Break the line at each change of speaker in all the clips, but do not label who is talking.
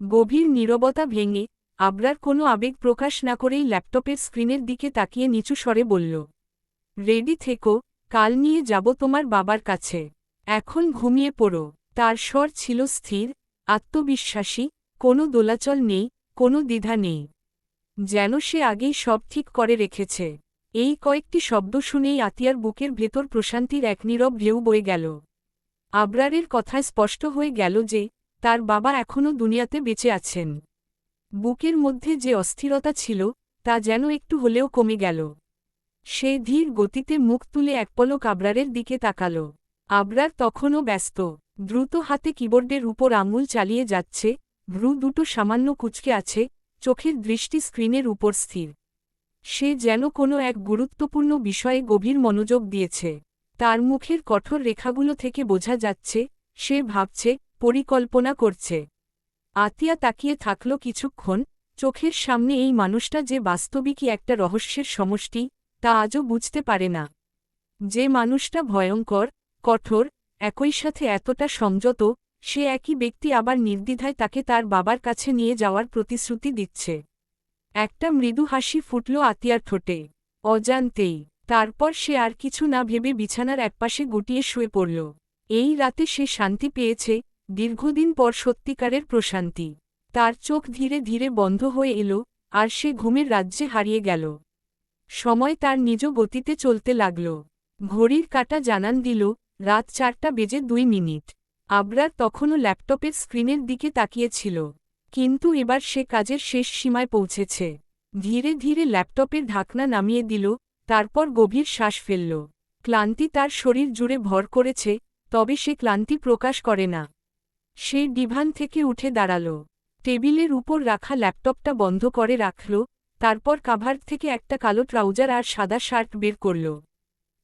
গভীর নীরবতা ভেঙে আবরার কোনো আবেগ প্রকাশ না করেই ল্যাপটপের স্ক্রিনের দিকে তাকিয়ে নিচু স্বরে বলল, রেডি থেকো, কাল নিয়ে যাব তোমার বাবার কাছে। এখন ঘুমিয়ে পড়ো। তার স্বর ছিল স্থির, আত্মবিশ্বাসী, কোনো দোলাচল নেই, কোনো দ্বিধা নেই। যেন সে আগেই সব ঠিক করে রেখেছে। এই কয়েকটি শব্দ শুনেই আতিয়ার বুকের ভেতর প্রশান্তির এক নীরব ঢেউ বয়ে গেল। আবরারের কথায় স্পষ্ট হয়ে গেল যে তার বাবা এখনও দুনিয়াতে বেঁচে আছেন। বুকের মধ্যে যে অস্থিরতা ছিল তা যেন একটু হলেও কমে গেল। সে ধীর গতিতে মুখ তুলে এক পলক আবরারের দিকে তাকাল। আবরার তখনও ব্যস্ত, দ্রুত হাতে কিবোর্ডের উপর আঙুল চালিয়ে যাচ্ছে, ভ্রু দুটো সামান্য কুঁচকে আছে, চোখের দৃষ্টি স্ক্রিনের উপর স্থির। সে যেন কোনো এক গুরুত্বপূর্ণ বিষয়ে গভীর মনোযোগ দিয়েছে। তার মুখের কঠোর রেখাগুলো থেকে বোঝা যাচ্ছে সে ভাবছে, পরিকল্পনা করছে। আতিয়া তাকিয়ে থাকল কিছুক্ষণ, চোখের সামনে এই মানুষটা যে বাস্তবিকই একটা রহস্যের সমষ্টি তা আজও বুঝতে পারে না। যে মানুষটা ভয়ঙ্কর, কঠোর, একই সাথে এতটা সংযত, সে একই ব্যক্তি আবার নির্দ্বিধায় তাকে তার বাবার কাছে নিয়ে যাওয়ার প্রতিশ্রুতি দিচ্ছে। একটা মৃদু হাসি ফুটল আতিয়ার ঠোঁটে, অজান্তেই। তারপর সে আর কিছু না ভেবে বিছানার একপাশে গুটিয়ে শুয়ে পড়ল। এই রাতে সে শান্তি পেয়েছে, দীর্ঘদিন পর সত্যিকারের প্রশান্তি। তার চোখ ধীরে ধীরে বন্ধ হয়ে এলো, আর সে ঘুমের রাজ্যে হারিয়ে গেল। সময় তার নিজ গতিতে চলতে লাগল। ঘড়ির কাঁটা জানান দিল রাত 4:02। আবরার তখনও ল্যাপটপের স্ক্রিনের দিকে তাকিয়েছিল। কিন্তু এবার সে কাজের শেষ সীমায় পৌঁছেছে। ধীরে ধীরে ল্যাপটপের ঢাকনা নামিয়ে দিল, তারপর গভীর শ্বাস ফেলল। ক্লান্তি তার শরীর জুড়ে ভর করেছে, তবে সে ক্লান্তি প্রকাশ করে না। সে ডিভান থেকে উঠে দাঁড়াল, টেবিলের উপর রাখা ল্যাপটপটা বন্ধ করে রাখল, তারপর কাভার থেকে একটা কালো ট্রাউজার আর সাদা শার্ট বের করল।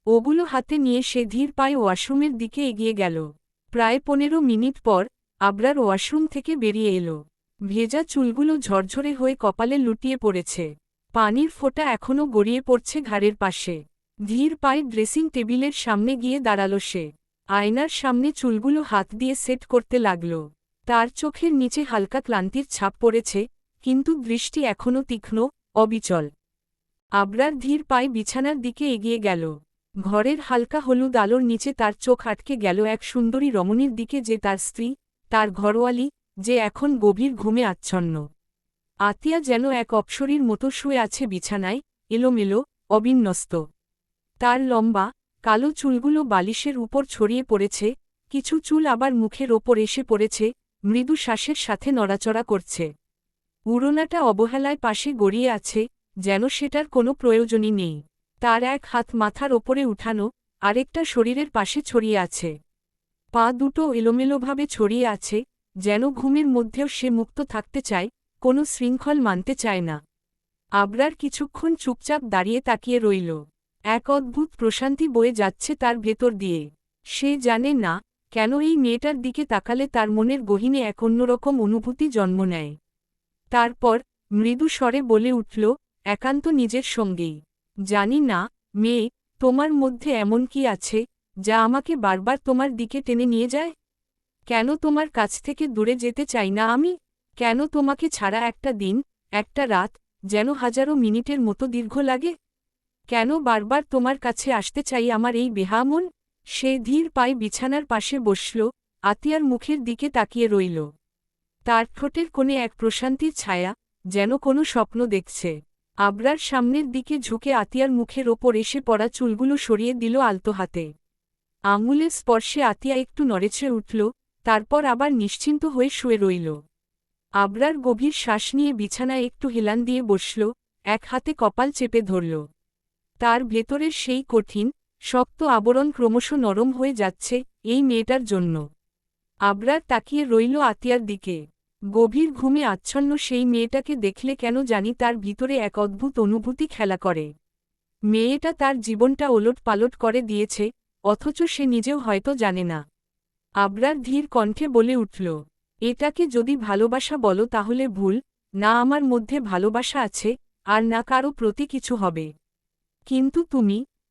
ওগুলো হাতে নিয়ে সে ধীর পায়ে ওয়াশরুমের দিকে এগিয়ে গেল। প্রায় 15 মিনিট পর আবরার ওয়াশরুম থেকে বেরিয়ে এলো। ভেজা চুলগুলো ঝরঝরে হয়ে কপালে লুটিয়ে পড়েছে। পানির ফোঁটা এখনও গড়িয়ে পড়ছে ঘাড়ের পাশে। ধীর পায়ে ড্রেসিং টেবিলের সামনে গিয়ে দাঁড়াল সে। আয়নার সামনে চুলগুলো হাত দিয়ে সেট করতে লাগল। তার চোখের নিচে হালকা ক্লান্তির ছাপ পড়েছে, কিন্তু দৃষ্টি এখনও তীক্ষ্ণ, অবিচল। আবরার ধীর পায়ে বিছানার দিকে এগিয়ে গেল। ঘরের হালকা হলুদ আলোর নিচে তার চোখ আটকে গেল এক সুন্দরী রমণীর দিকে, যে তার স্ত্রী, তার ঘরোয়ালি, যে এখন গভীর ঘুমে আচ্ছন্ন। আতিয়া যেন এক অপ্সরীর মতো শুয়ে আছে বিছানায়, এলোমেলো, অবিন্যস্ত। তার লম্বা, কালো চুলগুলো বালিশের উপর ছড়িয়ে পড়েছে, কিছু চুল আবার মুখের ওপর এসে পড়েছে, মৃদু শ্বাসের সাথে নড়াচড়া করছে। উড়নাটা অবহেলায় পাশে গড়িয়ে আছে, যেন সেটার কোনো প্রয়োজনই নেই। তার এক হাত মাথার ওপরে উঠানো, আরেকটা শরীরের পাশে ছড়িয়ে আছে। পা দুটো এলোমেলোভাবে ছড়িয়ে আছে, যেন ঘুমের মধ্যেও সে মুক্ত থাকতে চায়, কোনো শৃঙ্খল মানতে চায় না। আবরার কিছুক্ষণ চুপচাপ দাঁড়িয়ে তাকিয়ে রইল। এক অদ্ভুত প্রশান্তি বয়ে যাচ্ছে তার ভেতর দিয়ে। সে জানে না কেন এই মেয়েটার দিকে তাকালে তার মনের গহীনে এক অন্যরকম অনুভূতি জন্ম নেয়। তারপর মৃদু স্বরে বলে উঠল, একান্ত নিজের সঙ্গেই, জানি না মেয়ে, তোমার মধ্যে এমন কি আছে যা আমাকে বারবার তোমার দিকে টেনে নিয়ে যায়? কেন তোমার কাছ থেকে দূরে যেতে চাই না আমি? কেন তোমাকে ছাড়া একটা দিন, একটা রাত যেন হাজারো মিনিটের মতো দীর্ঘ লাগে? কেন বারবার তোমার কাছে আসতে চাই আমার এই বেহা মন? সে ধীর পায়ে বিছানার পাশে বসল, আতিয়ার মুখের দিকে তাকিয়ে রইল। তার ঠোঁটের কোণে এক প্রশান্তির ছায়া, যেন কোনো স্বপ্ন দেখছে। আবরার সামনের দিকে ঝুঁকে আতিয়ার মুখের ওপর এসে পড়া চুলগুলো সরিয়ে দিল আলতো হাতে। আঙুলের স্পর্শে আতিয়া একটু নড়েচড়ে উঠল, তারপর আবার নিশ্চিন্ত হয়ে শুয়ে রইল। আবরার গভীর শ্বাস নিয়ে বিছানায় একটু হেলান দিয়ে বসল, এক হাতে কপাল চেপে ধরল। তার ভেতরের সেই কঠিন, শক্ত আবরণ ক্রমশ নরম হয়ে যাচ্ছে এই মেয়েটার জন্য। আবরার তাকিয়ে রইল আতিয়ার দিকে। গভীর ঘুমে আচ্ছন্ন সেই মেয়েটাকে দেখলে কেন জানি তার ভিতরে এক অদ্ভুত অনুভূতি খেলা করে। মেয়েটা তার জীবনটা ওলট পালট করে দিয়েছে, অথচ সে নিজেও হয়তো জানে না। আবরার ধীর কণ্ঠে বলে উঠল, এটাকে যদি ভালোবাসা বলো তাহলে ভুল, না আমার মধ্যে ভালোবাসা আছে, আর না কারো প্রতি কিছু হবে। কিন্তু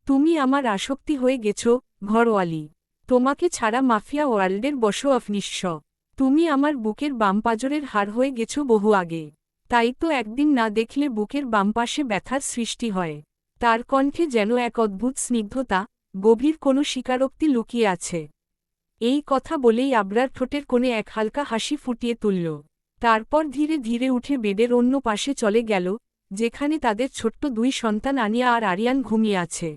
তুমি আমার আসক্তি হয়ে গেছো, ঘরওয়ালি। তোমাকে ছাড়া মাফিয়া ওয়ার্ল্ডের বশো অফ নিঃস্ব। তুমি আমার বুকের বাম পাঁজরের হাড় হয়ে গেছো বহু আগে। তাই তো একদিন না দেখলে বুকের বাম পাশে ব্যথার সৃষ্টি হয়। তার কণ্ঠে যেন এক অদ্ভুত স্নিগ্ধতা, গভীর কোনো স্বীকারোক্তি লুকিয়ে আছে। এই কথা বলেই আবরার ঠোঁটের কোণে এক হালকা হাসি ফুটিয়ে তুলল। তারপর ধীরে ধীরে উঠে বেডের অন্য পাশে চলে গেল, যেখানে তাদের ছোট্ট দুই সন্তান আনিয়া আর আরিয়ান ঘুমিয়ে আছে।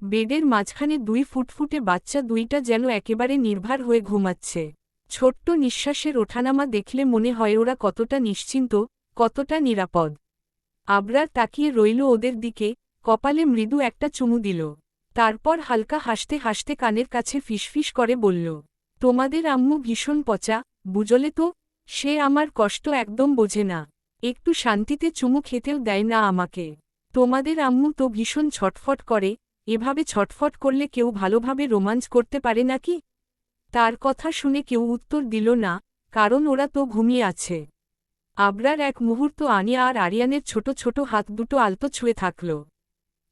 বেডের মাঝখানে দুই ফুটফুটে বাচ্চা দুইটা যেন একেবারে নির্ভার হয়ে ঘুমাচ্ছে। ছোট্ট নিঃশ্বাসের ওঠানামা দেখলে মনে হয় ওরা কতটা নিশ্চিন্ত, কতটা নিরাপদ। আবরার তাকিয়ে রইল ওদের দিকে, কপালে মৃদু একটা চুমু দিল। তারপর হালকা হাসতে হাসতে কানের কাছে ফিসফিস করে বলল, তোমাদের আম্মু ভীষণ পচা, বুঝলে তো? সে আমার কষ্ট একদম বোঝে না। একটু শান্তিতে চুমু খেতেও দেয় না আমাকে। তোমাদের আম্মু তো ভীষণ ছটফট করে, এভাবে ছটফট করলে কেউ ভালোভাবে রোমাঞ্চ করতে পারে নাকি? তার কথা শুনে কেউ উত্তর দিল না, কারণ ওরা তো ঘুমিয়ে আছে। আবরার এক মুহূর্ত আনিয়া আর আরিয়ানের ছোট ছোট হাত দুটো আলতো ছুঁয়ে থাকল।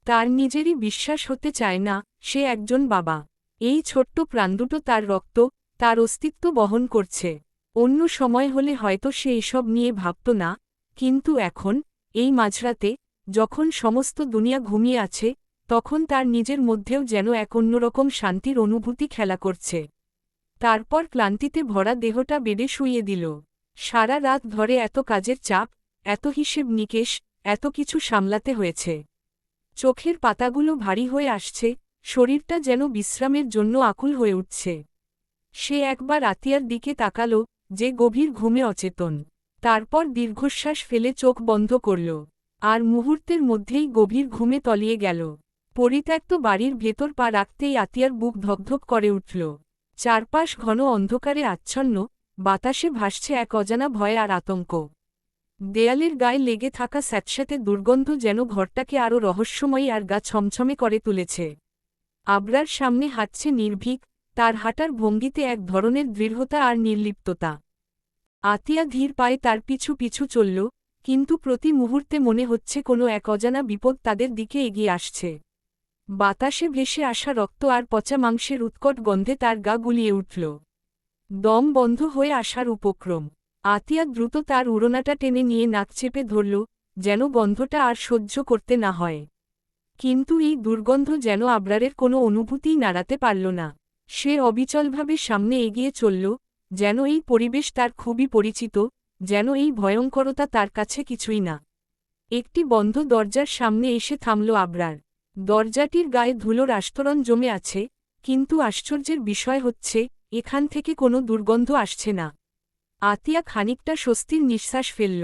তার নিজেরই বিশ্বাস হতে চায় না, সে একজন বাবা। এই ছোট্ট প্রাণদুটো তার রক্ত, তার অস্তিত্ব বহন করছে। অন্য সময় হলে হয়তো সে এসব নিয়ে ভাবত না, কিন্তু এখন, এই মাঝরাতে, যখন সমস্ত দুনিয়া ঘুমিয়ে আছে, তখন তার নিজের মধ্যেও যেন এক অন্যরকম শান্তির অনুভূতি খেলা করছে। তারপর ক্লান্তিতে ভরা দেহটা বেডে শুইয়ে দিল। সারা রাত ধরে এত কাজের চাপ, এত হিসেব নিকেশ, এত কিছু সামলাতে হয়েছে। চোখের পাতাগুলো ভারী হয়ে আসছে, শরীরটা যেন বিশ্রামের জন্য আকুল হয়ে উঠছে। সে একবার আতিয়ার দিকে তাকাল, যে গভীর ঘুমে অচেতন। তারপর দীর্ঘশ্বাস ফেলে চোখ বন্ধ করল, আর মুহূর্তের মধ্যেই গভীর ঘুমে তলিয়ে গেল। পরিত্যক্ত বাড়ির ভেতর পা রাখতেই আতিয়ার বুক ধকধক করে উঠল। চারপাশ ঘন অন্ধকারে আচ্ছন্ন, বাতাসে ভাসছে এক অজানা ভয় আর আতঙ্ক। দেয়ালের গায়ে লেগে থাকা স্যাঁতস্যাঁতে দুর্গন্ধ যেন ঘরটাকে আরও রহস্যময়ী আর গা ছমছমে করে তুলেছে। আবরার সামনে হাঁটছে নির্ভীক, তার হাঁটার ভঙ্গিতে এক ধরনের দৃঢ়তা আর নির্লিপ্ততা। আতিয়া ধীর পায়ে তার পিছু পিছু চলল, কিন্তু প্রতি মুহূর্তে মনে হচ্ছে কোনো এক অজানা বিপদ তাদের দিকে এগিয়ে আসছে। বাতাসে ভেসে আসা রক্ত আর পচা মাংসের উৎকট গন্ধে তার গা গুলিয়ে উঠল। দম বন্ধ হয়ে আসার উপক্রম। আতিয়া দ্রুত তার উড়োনাটা টেনে নিয়ে নাক চেপে ধরল, যেন গন্ধটা আর সহ্য করতে না হয়। কিন্তু এই দুর্গন্ধ যেন আবরারের কোনো অনুভূতিই নাড়াতে পারল না। সে অবিচলভাবে সামনে এগিয়ে চলল, যেন এই পরিবেশ তার খুবই পরিচিত, যেন এই ভয়ঙ্করতা তার কাছে কিছুই না। একটি বন্ধ দরজার সামনে এসে থামল আবরার। দরজাটির গায়ে ধুলোর আস্তরণ জমে আছে, কিন্তু আশ্চর্যের বিষয় হচ্ছে, এখান থেকে কোনো দুর্গন্ধ আসছে না। আতিয়া খানিকটা স্বস্তির নিঃশ্বাস ফেলল।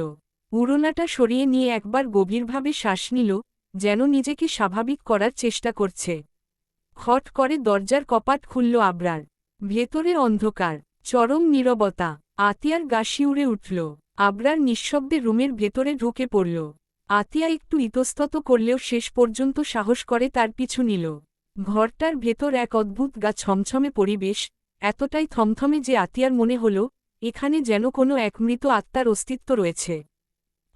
উড়োনাটা সরিয়ে নিয়ে একবার গভীরভাবে শ্বাস নিল, যেন নিজেকে স্বাভাবিক করার চেষ্টা করছে। খট করে দরজার কপাট খুলল আবরার। ভেতরে অন্ধকার, চরম নীরবতা। আতিয়ার গা শিউরে উঠল। আবরার নিঃশব্দে রুমের ভেতরে ঢুকে পড়ল। আতিয়া একটু ইতস্তত করলেও শেষ পর্যন্ত সাহস করে তার পিছু নিল। ঘরটার ভেতর এক অদ্ভুত গা ছমছমে পরিবেশ, এতটাই থমথমে যে আতিয়ার মনে হল, এখানে যেন কোনো এক মৃত আত্মার অস্তিত্ব রয়েছে।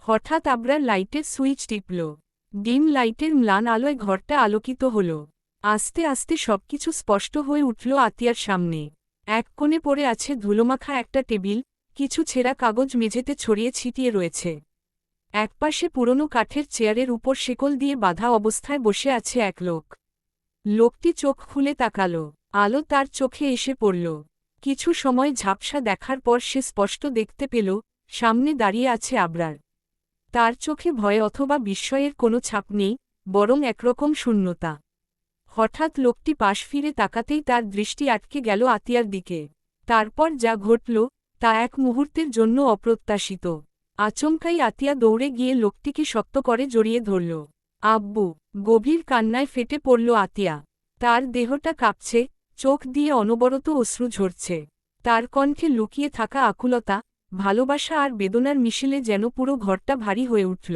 হঠাৎ আবরার লাইটের সুইচ টিপল। ডিম লাইটের ম্লান আলোয় ঘরটা আলোকিত হল। আস্তে আস্তে সবকিছু স্পষ্ট হয়ে উঠল আতিয়ার সামনে। এক কোণে পড়ে আছে ধুলোমাখা একটা টেবিল, কিছু ছেঁড়া কাগজ মেঝেতে ছড়িয়ে ছিটিয়ে রয়েছে। একপাশে পুরনো কাঠের চেয়ারের উপর শেকল দিয়ে বাঁধা অবস্থায় বসে আছে এক লোক। লোকটি চোখ খুলে তাকাল। আলো তার চোখে এসে পড়ল। কিছু সময় ঝাপসা দেখার পর সে স্পষ্ট দেখতে পেল, সামনে দাঁড়িয়ে আছে আবরার। তার চোখে ভয় অথবা বিস্ময়ের কোনো ছাপ নেই, বরং একরকম শূন্যতা। হঠাৎ লোকটি পাশ ফিরে তাকাতেই তার দৃষ্টি আটকে গেল আতিয়ার দিকে। তারপর যা ঘটল, তা এক মুহূর্তের জন্য অপ্রত্যাশিত। আচমকাই আতিয়া দৌড়ে গিয়ে লোকটিকে শক্ত করে জড়িয়ে ধরল। আব্বু! গভীর কান্নায় ফেটে পড়ল আতিয়া। তার দেহটা কাঁপছে, চোখ দিয়ে অনবরত অশ্রু ঝরছে। তার কণ্ঠে লুকিয়ে থাকা আকুলতা, ভালোবাসা আর বেদনার মিশেলে যেন পুরো ঘরটা ভারী হয়ে উঠল।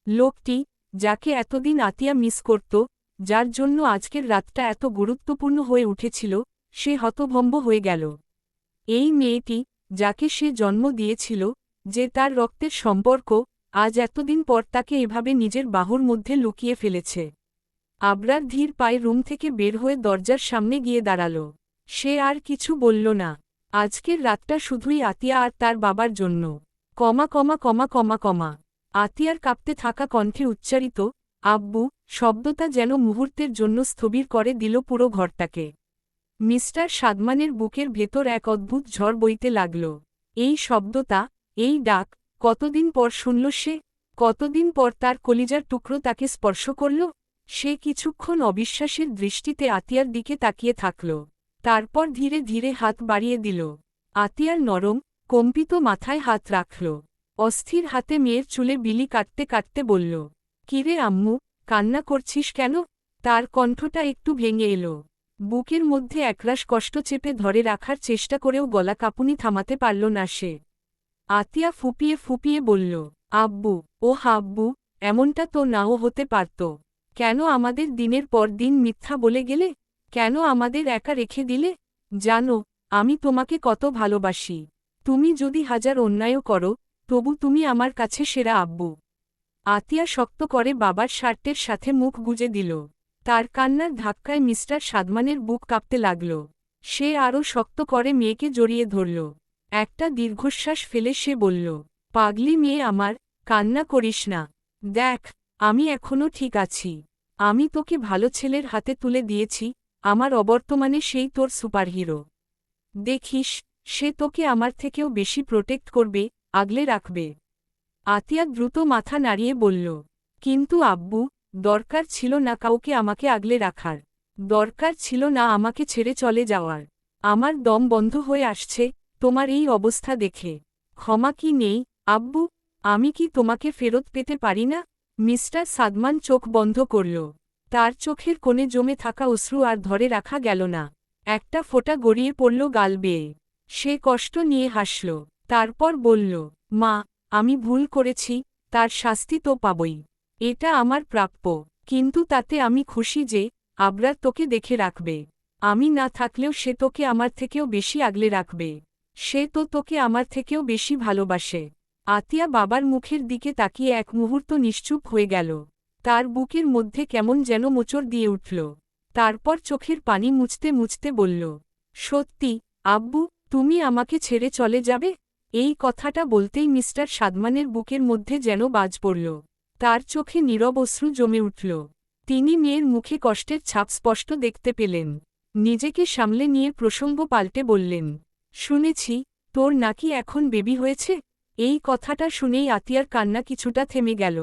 লোকটি, যাকে এতদিন আতিয়া মিস করত, যার জন্য আজকের রাতটা এত গুরুত্বপূর্ণ হয়ে উঠেছিল, সে হতভম্ব হয়ে গেল। এই মেয়েটি, যাকে সে জন্ম দিয়েছিল, যে তার রক্তের সম্পর্ক, আজ এতদিন পর তাকে এভাবে নিজের বাহুর মধ্যে লুকিয়ে ফেলেছে। আবরার ধীর পায়ে রুম থেকে বের হয়ে দরজার সামনে গিয়ে দাঁড়াল। সে আর কিছু বলল না। আজকের রাতটা শুধুই আতিয়া আর তার বাবার জন্য। কমা কমা কমা কমা কমা। আতিয়ার কাঁপতে থাকা কণ্ঠে উচ্চারিত আব্বু শব্দটা যেন মুহূর্তের জন্য স্থবির করে দিল পুরো ঘরটাকে। মিস্টার সাদমানের বুকের ভেতর এক অদ্ভুত ঝড় বইতে লাগল। এই শব্দটা, এই ডাক, কতদিন পর শুনল সে? কতদিন পর তার কলিজার টুকরো তাকে স্পর্শ করল? সে কিছুক্ষণ অবিশ্বাসের দৃষ্টিতে আতিয়ার দিকে তাকিয়ে থাকল। তারপর ধীরে ধীরে হাত বাড়িয়ে দিল। আতিয়ার নরম, কম্পিত মাথায় হাত রাখল। অস্থির হাতে মেয়ের চুলে বিলি কাটতে কাটতে বলল, কিরে আম্মু, কান্না করছিস কেন? তার কণ্ঠটা একটু ভেঙে এলো। বুকের মধ্যে একরাশ কষ্ট চেপে ধরে রাখার চেষ্টা করেও গলা কাঁপুনি থামাতে পারল না সে। আতিয়া ফুপিয়ে ফুপিয়ে বলল, আব্বু, ও আব্বু, এমনটা তো নাও হতে পারত। কেন আমাদের দিনের পর দিন মিথ্যা বলে গেলে? কেন আমাদের একা রেখে দিলে? জানো, আমি তোমাকে কত ভালোবাসি। তুমি যদি হাজার অন্যায়ও করো, তবু তুমি আমার কাছে সেরা আব্বু। আতিয়া শক্ত করে বাবার শার্টের সাথে মুখ গুজে দিল। তার কান্নার ধাক্কায় মিস্টার সাদমানের বুক কাঁপতে লাগল। সে আরও শক্ত করে মেয়েকে জড়িয়ে ধরল। একটা দীর্ঘশ্বাস ফেলে সে বলল, পাগলি মেয়ে আমার, কান্না করিস না। দেখ, আমি এখনও ঠিক আছি। আমি তোকে ভালো ছেলের হাতে তুলে দিয়েছি, আমার অবর্তমানে সেই তোর সুপারহিরো। দেখিস, সে তোকে আমার থেকেও বেশি প্রোটেক্ট করবে, আগলে রাখবে। আতিয়া দ্রুত মাথা নাড়িয়ে বলল, কিন্তু আব্বু, দরকার ছিল না কাউকে আমাকে আগলে রাখার। দরকার ছিল না আমাকে ছেড়ে চলে যাওয়ার। আমার দম বন্ধ হয়ে আসছে তোমার এই অবস্থা দেখে। ক্ষমা কি নেই, আব্বু? আমি কি তোমাকে ফেরত পেতে পারি না? মিস্টার সাদমান চোখ বন্ধ করল। তার চোখের কোণে জমে থাকা অশ্রু আর ধরে রাখা গেল না। একটা ফোঁটা গড়িয়ে পড়ল গাল বেয়ে। সে কষ্ট নিয়ে হাসল। তারপর বলল, মা, আমি ভুল করেছি, তার শাস্তি তো পাবই। এটা আমার প্রাপ্য। কিন্তু তাতে আমি খুশি যে আবরার তোকে দেখে রাখবে। আমি না থাকলেও সে তোকে আমার থেকেও বেশি আগলে রাখবে। সে তো তোকে আমার থেকেও বেশি ভালোবাসে। আতিয়া বাবার মুখের দিকে তাকিয়ে এক মুহূর্ত নিশ্চুপ হয়ে গেল। তার বুকের মধ্যে কেমন যেন মোচড় দিয়ে উঠল। তারপর চোখের পানি মুছতে মুছতে বলল, সত্যি, আব্বু, তুমি আমাকে ছেড়ে চলে যাবে? এই কথাটা বলতেই মিস্টার সাদমানের বুকের মধ্যে যেন বাজ পড়ল। তার চোখে নীরব অশ্রু জমে উঠল। তিনি মেয়ের মুখে কষ্টের ছাপ স্পষ্ট দেখতে পেলেন। নিজেকে সামলে নিয়ে প্রসঙ্গ পাল্টে বললেন, শুনেছি, তোর নাকি এখন বেবি হয়েছে? এই কথাটা শুনেই আতিয়ার কান্না কিছুটা থেমে গেল।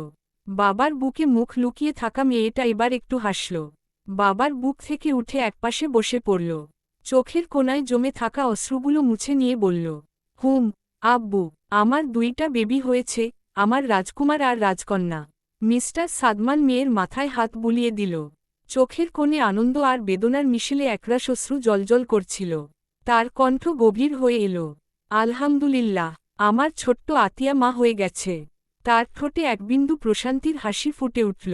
বাবার বুকে মুখ লুকিয়ে থাকা মেয়েটা এবার একটু হাসল। বাবার বুক থেকে উঠে একপাশে বসে পড়ল। চোখের কোণায় জমে থাকা অশ্রুগুলো মুছে নিয়ে বলল, হুম, আব্বু, আমার 2টা বেবি হয়েছে, আমার রাজকুমার আর রাজকন্যা। মিস্টার সাদমান মেয়ের মাথায় হাত বুলিয়ে দিল। চোখের কোণে আনন্দ আর বেদনার মিশেলে একরাশ অশ্রু জলজল করছিল। তার কণ্ঠ গভীর হয়ে এলো, আলহামদুলিল্লাহ, আমার ছোট্ট আতিয়া মা হয়ে গেছে। তার ঠোঁটে এক বিন্দু প্রশান্তির হাসি ফুটে উঠল।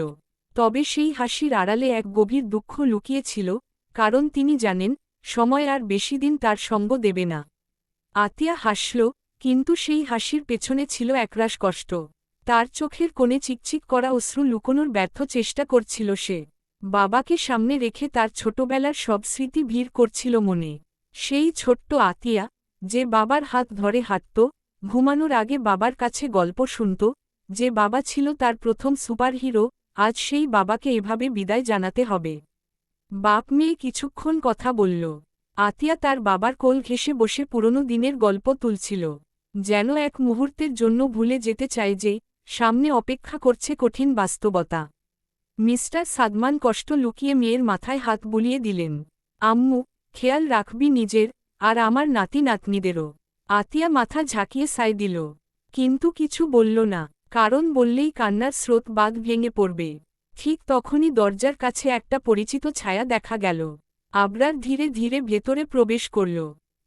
তবে সেই হাসির আড়ালে এক গভীর দুঃখ লুকিয়েছিল, কারণ তিনি জানেন, সময় আর বেশি দিন তার সঙ্গ দেবে না। আতিয়া হাসল, কিন্তু সেই হাসির পেছনে ছিল একরাশ কষ্ট। তার চোখের কোণে চিকচিক করা অশ্রু লুকোনোর ব্যর্থ চেষ্টা করছিল সে। বাবাকে সামনে রেখে তার ছোটবেলার সব স্মৃতি ভিড় করছিল মনে। সেই ছোট্ট আতিয়া, যে বাবার হাত ধরে হাঁটত, ঘুমানোর আগে বাবার কাছে গল্প শুনত, যে বাবা ছিল তার প্রথম সুপারহিরো, আজ সেই বাবাকে এভাবে বিদায় জানাতে হবে। বাপ মেয়ে কিছুক্ষণ কথা বলল। আতিয়া তার বাবার কোল ঘেঁষে বসে পুরনো দিনের গল্প তুলছিল। যেন এক মুহূর্তের জন্য ভুলে যেতে চায় যে সামনে অপেক্ষা করছে কঠিন বাস্তবতা। মিস্টার সাদমান কষ্ট লুকিয়ে মেয়ের মাথায় হাত বুলিয়ে দিলেন। আম্মু, খেয়াল রাখবি নিজের, আর আমার নাতি নাতনিদেরও। আতিয়া মাথা ঝাঁকিয়ে সায় দিল। কিন্তু কিছু বলল না, কারণ বললেই কান্নার স্রোত বাঁধ ভেঙে পড়বে। ঠিক তখনই দরজার কাছে একটা পরিচিত ছায়া দেখা গেল। আবরার ধীরে ধীরে ভেতরে প্রবেশ করল।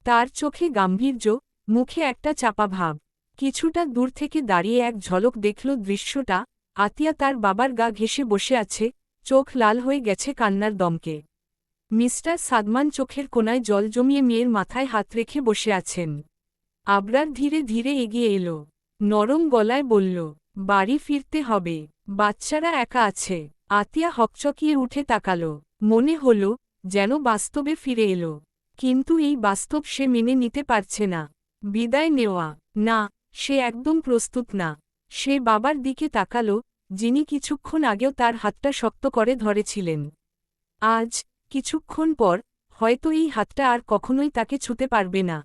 তার চোখে গাম্ভীর্য, মুখে একটা চাপা ভাব। কিছুটা দূর থেকে দাঁড়িয়ে এক ঝলক দেখল দৃশ্যটা, আতিয়া তার বাবার গা ঘেঁষে বসে আছে, চোখ লাল হয়ে গেছে কান্নার দমকে। মিস্টার সাদমান চোখের কোণায় জল জমিয়ে মেয়ের মাথায় হাত রেখে বসে আছেন। আবরার ধীরে ধীরে এগিয়ে এলো। নরম গলায় বলল, বাড়ি ফিরতে হবে, বাচ্চারা একা আছে। আতিয়া হকচকিয়ে উঠে তাকাল। মনে হল যেন বাস্তবে ফিরে এলো। কিন্তু এই বাস্তব সে মেনে নিতে পারছে না। বিদায় নেওয়া, না, সে একদম প্রস্তুত না। সে বাবার দিকে তাকালো, যিনি কিছুক্ষণ আগেও তার হাতটা শক্ত করে ধরেছিলেন। আজ, কিছুক্ষণ পর, হয়তো এই হাতটা আর কখনোই তাকে ছুতে পারবে না।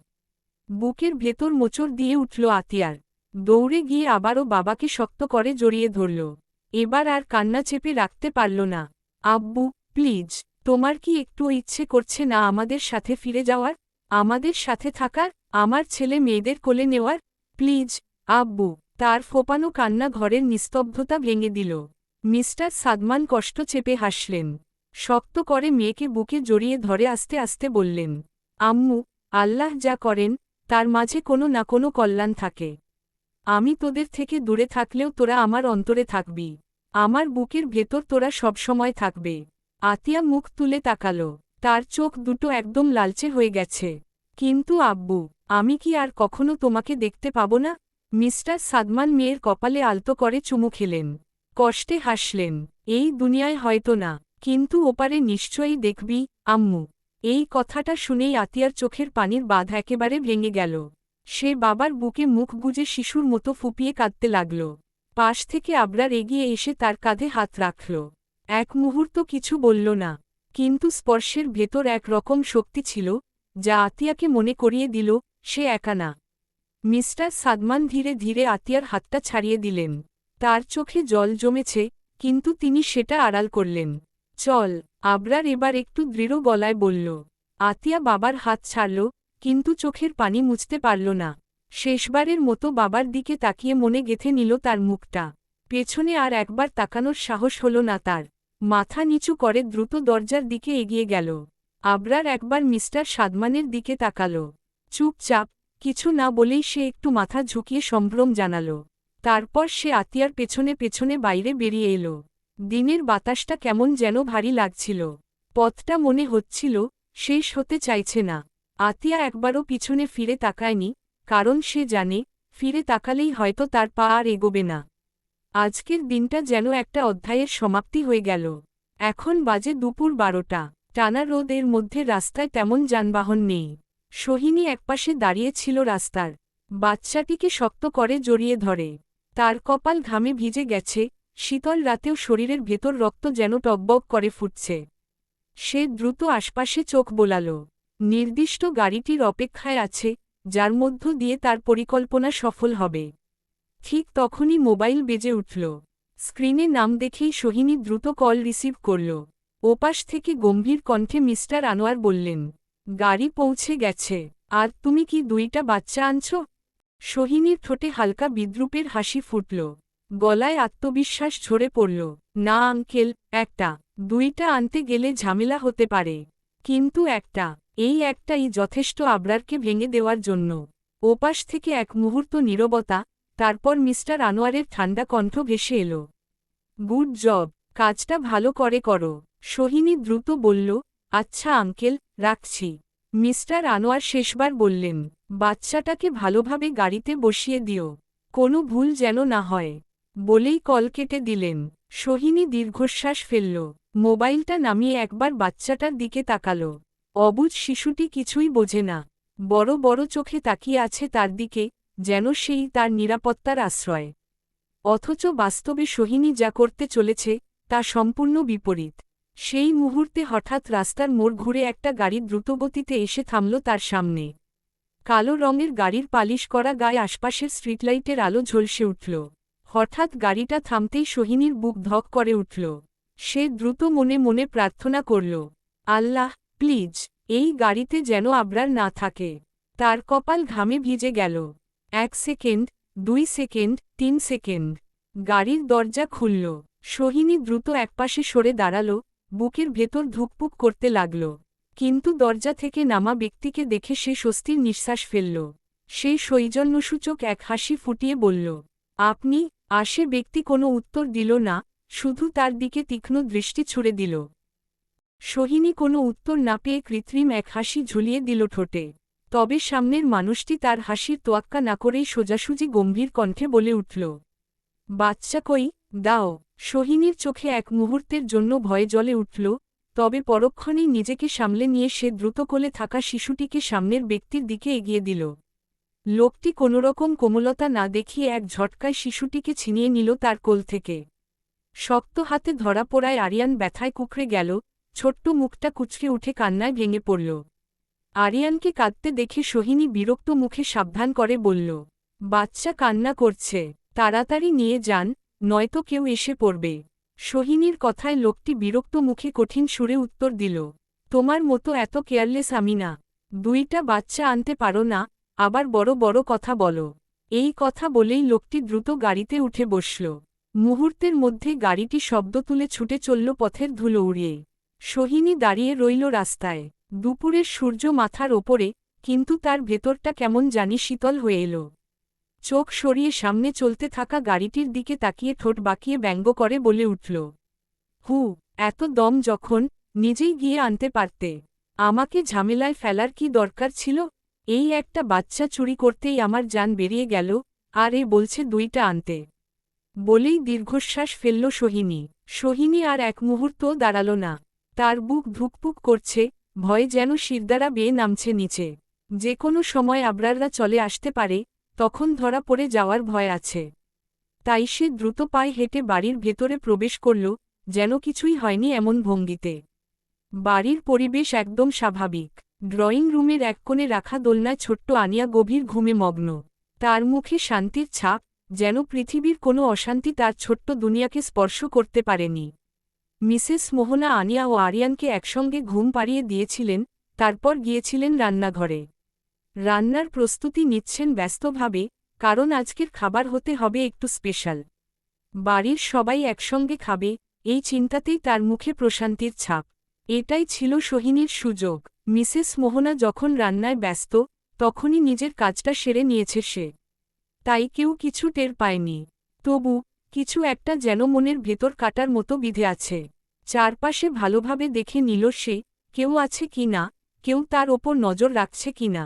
বুকের ভেতর মোচড় দিয়ে উঠল আতিয়ার। দৌড়ে গিয়ে আবারও বাবাকে শক্ত করে জড়িয়ে ধরল। এবার আর কান্না চেপে রাখতে পারল না। আব্বু, প্লিজ, তোমার কি একটুও ইচ্ছে করছে না আমাদের সাথে ফিরে যাওয়ার, আমাদের সাথে থাকার, আমার ছেলে মেয়েদের কোলে নেওয়ার? প্লিজ, আব্বু। তার ফোপানো কান্না ঘরের নিস্তব্ধতা ভেঙে দিল। মিস্টার সাদমান কষ্ট চেপে হাসলেন। শক্ত করে মেয়েকে বুকে জড়িয়ে ধরে আস্তে আস্তে বললেন, আম্মু, আল্লাহ যা করেন, তার মাঝে কোনো না কোনো কল্যাণ থাকে। আমি তোদের থেকে দূরে থাকলেও তোরা আমার অন্তরে থাকবি। আমার বুকের ভেতর তোরা সবসময় থাকবে। আতিয়া মুখ তুলে তাকালো। তার চোখ দুটো একদম লালচে হয়ে গেছে। কিন্তু আব্বু, আমি কি আর কখনো তোমাকে দেখতে পাবো না? মিস্টার সাদমান মেয়ের কপালে আলতো করে চুমু খেলেন। কষ্টে হাসলেন। এই দুনিয়ায় হয়তো না, কিন্তু ওপারে নিশ্চয়ই দেখবি, আম্মু। এই কথাটা শুনেই আতিয়ার চোখের পানির বাঁধ একেবারে ভেঙে গেল। সে বাবার বুকে মুখ গুজে শিশুর মতো ফুপিয়ে কাঁদতে লাগল। পাশ থেকে আবরার এগিয়ে এসে তার কাঁধে হাত রাখল। এক মুহূর্ত কিছু বলল না, কিন্তু স্পর্শের ভেতর এক রকম শক্তি ছিল, যা আতিয়াকে মনে করিয়ে দিল, সে একা না। মিস্টার সাদমান ধীরে ধীরে আতিয়ার হাতটা ছাড়িয়ে দিলেন। তার চোখে জল জমেছে, কিন্তু তিনি সেটা আড়াল করলেন। চল, আবরার এবার একটু দৃঢ় গলায় বলল। আতিয়া বাবার হাত ছাড়ল, কিন্তু চোখের পানি মুছতে পারল না। শেষবারের মতো বাবার দিকে তাকিয়ে মনে গেঁথে নিল তার মুখটা। পেছনে আর একবার তাকানোর সাহস হল না তার। মাথা নিচু করে দ্রুত দরজার দিকে এগিয়ে গেল। আবরার একবার মিস্টার সাদমানের দিকে তাকাল। চুপচাপ, কিছু না বলেই সে একটু মাথা ঝুঁকিয়ে সম্ভ্রম জানাল। তারপর সে আতিয়ার পেছনে পেছনে বাইরে বেরিয়ে এলো। দিনের বাতাসটা কেমন যেন ভারী লাগছিল। পথটা মনে হচ্ছিল শেষ হতে চাইছে না। আতিয়া একবারও পিছনে ফিরে তাকায়নি, কারণ সে জানে, ফিরে তাকালেই হয়তো তার পা আর এগোবে না। আজকের দিনটা যেন একটা অধ্যায়ের সমাপ্তি হয়ে গেল। এখন বাজে দুপুর 12টা। টানা রোদের মধ্যে রাস্তায় তেমন যানবাহন নেই। সোহিনী একপাশে দাঁড়িয়ে ছিল রাস্তার। বাচ্চাটিকে শক্ত করে জড়িয়ে ধরে। তার কপাল ঘামে ভিজে গেছে, শীতল রাতেও শরীরের ভেতর রক্ত যেন টকবক করে ফুটছে। সে দ্রুত আশপাশে চোখ বোলাল। নির্দিষ্ট গাড়িটির অপেক্ষায় আছে, যার মধ্য দিয়ে তার পরিকল্পনা সফল হবে। ঠিক তখনই মোবাইল বেজে উঠল। স্ক্রিনে নাম দেখেই সোহিনী দ্রুত কল রিসিভ করল। ওপাশ থেকে গম্ভীর কণ্ঠে মিস্টার আনোয়ার বললেন, গাড়ি পৌঁছে গেছে। আর তুমি কি 2টা বাচ্চা আনছ? সোহিনীর ঠোঁটে হালকা বিদ্রূপের হাসি ফুটল। গলায় আত্মবিশ্বাস ঝরে পড়ল। না আঙ্কেল, একটা। 2টা আনতে গেলে ঝামেলা হতে পারে। কিন্তু একটা, এই একটাই যথেষ্ট আবরারকে ভেঙে দেওয়ার জন্য। ওপাশ থেকে এক মুহূর্ত নীরবতা, তারপর মিস্টার আনোয়ারের ঠান্ডা কণ্ঠ ভেসে এলো। গুড জব, কাজটা ভালো করে করো। সোহিনী দ্রুত বলল, আচ্ছা আঙ্কেল, রাখছি। মিস্টার আনোয়ার শেষবার বললেন, বাচ্চাটাকে ভালোভাবে গাড়িতে বসিয়ে দিও, কোনো ভুল যেন না হয়। বলেই কল কেটে দিলেন। সোহিনী দীর্ঘশ্বাস ফেলল। মোবাইলটা নামিয়ে একবার বাচ্চাটার দিকে তাকাল। অবুঝ শিশুটি কিছুই বোঝে না। বড় বড় চোখে তাকিয়ে আছে তার দিকে, যেন সেই তার নিরাপত্তার আশ্রয়। অথচ বাস্তবে সোহিনী যা করতে চলেছে, তা সম্পূর্ণ বিপরীত। সেই মুহূর্তে হঠাৎ রাস্তার মোড় ঘুরে একটা গাড়ি দ্রুতগতিতে এসে থামল তার সামনে। কালো রঙের গাড়ির পালিশ করা গায়ে আশপাশের স্ট্রিটলাইটের আলো ঝলসে উঠল। হঠাৎ গাড়িটা থামতেই সোহিনীর বুক ধক করে উঠল। সে দ্রুত মনে মনে প্রার্থনা করল, আল্লাহ, প্লিজ, এই গাড়িতে যেন আবরার না থাকে। তার কপাল ঘামে ভিজে গেল। 1 সেকেন্ড, 2 সেকেন্ড, 3 সেকেন্ড। গাড়ির দরজা খুলল। সোহিনী দ্রুত একপাশে সরে দাঁড়াল, বুকের ভেতর ধুকপুক করতে লাগল। কিন্তু দরজা থেকে নামা ব্যক্তিকে দেখে সে স্বস্তির নিঃশ্বাস ফেলল। সে সৌজন্যসূচক এক হাসি ফুটিয়ে বলল, আপনি? আসে ব্যক্তি কোনো উত্তর দিল না, শুধু তার দিকে তীক্ষ্ণ দৃষ্টি ছুড়ে দিল। সোহিনী কোনো উত্তর না পেয়ে কৃত্রিম এক হাসি ঝুলিয়ে দিল ঠোঁটে। তবে সামনের মানুষটি তার হাসির তোয়াক্কা না করেই সোজাসুজি গম্ভীর কণ্ঠে বলে উঠল, বাচ্চা কই, দাও। সোহিনীর চোখে এক মুহূর্তের জন্য ভয়ে জ্বলে উঠল, তবে পরক্ষণেই নিজেকে সামলে নিয়ে সে দ্রুত কোলে থাকা শিশুটিকে সামনের ব্যক্তির দিকে এগিয়ে দিল। লোকটি কোনোরকম কোমলতা না দেখিয়ে এক ঝটকায় শিশুটিকে ছিনিয়ে নিল তার কোল থেকে। শক্ত হাতে ধরা পড়ায় আরিয়ান ব্যথায় কুঁকড়ে গেল, ছোট্ট মুখটা কুঁচকে উঠে কান্নায় ভেঙে পড়ল। আরিয়ানকে কাঁদতে দেখে সোহিনী বিরক্ত মুখে সাবধান করে বলল, বাচ্চা কান্না করছে, তাড়াতাড়ি নিয়ে যান, নয়তো কেউ এসে পড়বে। সোহিনীর কথায় লোকটি বিরক্ত মুখে কঠিন সুরে উত্তর দিল, তোমার মতো এত কেয়ারলেস আমি না। দুইটা বাচ্চা আনতে পারো না, আবার বড় বড় কথা বলো। এই কথা বলেই লোকটি দ্রুত গাড়িতে উঠে বসল। মুহূর্তের মধ্যে গাড়িটি শব্দ তুলে ছুটে চলল পথের ধুলো উড়িয়ে। সোহিনী দাঁড়িয়ে রইল রাস্তায়। দুপুরের সূর্য মাথার ওপরে, কিন্তু তার ভেতরটা কেমন জানি শীতল হয়ে এলো। চোখ সরিয়ে সামনে চলতে থাকা গাড়িটির দিকে তাকিয়ে ঠোঁট বাঁকিয়ে ব্যঙ্গ করে বলে উঠল, হু, এত দম যখন, নিজেই গিয়ে আনতে পারতে। আমাকে ঝামেলায় ফেলার কি দরকার ছিল? এই একটা বাচ্চা চুরি করতেই আমার জান বেরিয়ে গেল, আর এ বলছে দুইটা আনতে। বলেই দীর্ঘশ্বাস ফেলল সোহিনী। সোহিনী আর এক মুহূর্তও দাঁড়াল না। তার বুক ধুকপুক করছে, ভয়ে যেন শিরদাঁড়া বেয়ে নামছে নিচে। যে কোনো সময় আবরাররা চলে আসতে পারে, তখন ধরা পড়ে যাওয়ার ভয় আছে। তাই সে দ্রুত পায়ে হেঁটে বাড়ির ভেতরে প্রবেশ করল, যেন কিছুই হয়নি এমন ভঙ্গিতে। বাড়ির পরিবেশ একদম স্বাভাবিক। ড্রয়িং রুমের এক কোণে রাখা দোলনায় ছোট্ট আনিয়া গভীর ঘুমে মগ্ন। তার মুখে শান্তির ছাপ, যেন পৃথিবীর কোনো অশান্তি তার ছোট্ট দুনিয়াকে স্পর্শ করতে পারেনি। মিসেস মোহনা আনিয়া ও আরিয়ানকে একসঙ্গে ঘুম পাড়িয়ে দিয়েছিলেন, তারপর গিয়েছিলেন রান্নাঘরে। রান্নার প্রস্তুতি নিচ্ছেন ব্যস্তভাবে, কারণ আজকের খাবার হতে হবে একটু স্পেশাল। বাড়ির সবাই একসঙ্গে খাবে, এই চিন্তাতেই তার মুখে প্রশান্তির ছাপ। এটাই ছিল সোহিনীর সুযোগ। মিসেস মোহনা যখন রান্নায় ব্যস্ত, তখনই নিজের কাজটা সেরে নিয়েছে সে। তাই কেউ কিছু টের পায়নি। তবু কিছু একটা যেন মনের ভেতর কাটার মতো বিধে আছে। চারপাশে ভালোভাবে দেখে নিল সে, কেউ আছে কি না, কেউ তার ওপর নজর রাখছে কি না।